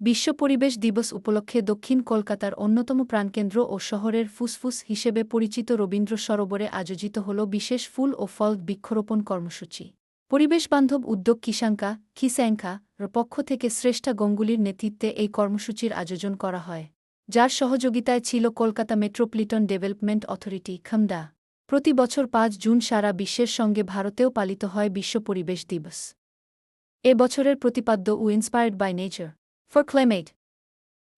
বিশ্ব পরিবেশ দিবস উপলক্ষে দক্ষিণ কলকাতার অন্যতম প্রাণকেন্দ্র ও শহরের ফুসফুস হিসেবে পরিচিত রবীন্দ্র সরোবরে আয়োজিত হল বিশেষ ফুল ও ফল বৃক্ষরোপণ কর্মসূচি। পরিবেশবান্ধব উদ্যোগ কিস্যাঙ্কা র পক্ষ থেকে শ্রেষ্ঠা গঙ্গুলির নেতৃত্বে এই কর্মসূচির আয়োজন করা হয়, যার সহযোগিতায় ছিল কলকাতা মেট্রোপলিটন ডেভেলপমেন্ট অথরিটি খামডা। প্রতি বছর ৫ জুন সারা বিশ্বের সঙ্গে ভারতেও পালিত হয় বিশ্ব পরিবেশ দিবস। এ বছরের প্রতিপাদ্য inspired by nature for climate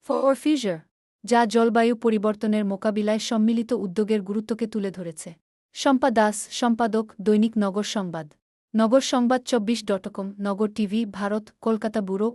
for future, যা জলবায়ু পরিবর্তনের মোকাবিলায় সম্মিলিত উদ্যোগের গুরুত্বকে তুলে ধরেছে। শম্পা দাস, সম্পাদক, দৈনিক নগর সংবাদ, নগর সংবাদ 24.com, নগর টিভি, ভারত, কলকাতা ব্যুরো।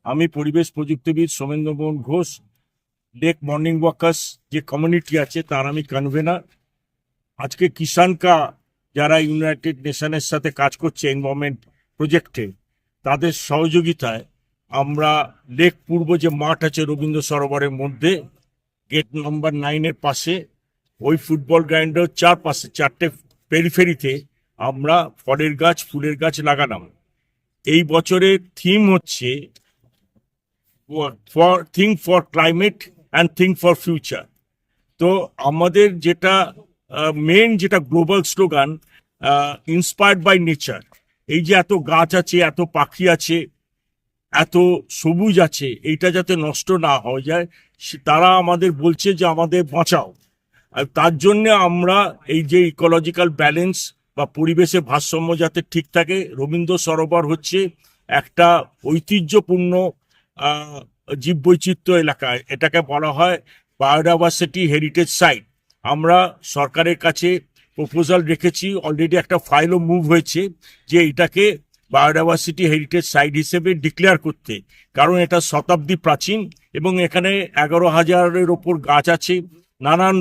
আমি পরিবেশ প্রযুক্তিবিদ সোমেন্দ্র মোহন ঘোষ, লেক মর্নিং ওয়াকার্স যে কমিউনিটি আছে তার আমি কনভেনার। আজকে কিষানকা যারা ইউনাইটেড নেশনের সাথে কাজ করছে এনভায়রনমেন্ট প্রজেক্টে, তাদের সহযোগিতায় আমরা লেক পূর্ব যে মাঠ আছে রবীন্দ্র সরোবরের মধ্যে, গেট নাম্বার 9-এর পাশে, ওই ফুটবল গ্রাউন্ডের চারপাশে 4টে পেরিফেরিতে আমরা ফলের গাছ, ফুলের গাছ লাগালাম। এই বছরের থিম হচ্ছে think for climate and think for future. তো আমাদের যেটা মেন যেটা global slogan, inspired by nature, এই যে এত গাছ আছে, এত পাখি আছে, এত সবুজ আছে, এইটা যাতে নষ্ট না হয়ে যায়, তারা আমাদের বলছে যে আমাদের বাঁচাও। আর তার জন্য আমরা এই যে ইকোলজিক্যাল ব্যালেন্স বা পরিবেশের ভারসাম্য যাতে ঠিক থাকে, রবীন্দ্র সরোবর হচ্ছে একটা ঐতিহ্যপূর্ণ জীববৈচিত্র্য এলাকা। এটাকে বলা হয় বায়োডাইভার্সিটি হেরিটেজ সাইট। আমরা সরকারের কাছে প্রপোজাল রেখেছি, অলরেডি একটা ফাইলও মুভ হয়েছে যে এটাকে বায়োডাইভার্সিটি হেরিটেজ সাইট হিসেবে ডিক্লেয়ার করতে, কারণ এটা শতাব্দী প্রাচীন এবং এখানে 11,000-এর ওপর গাছ আছে, নানান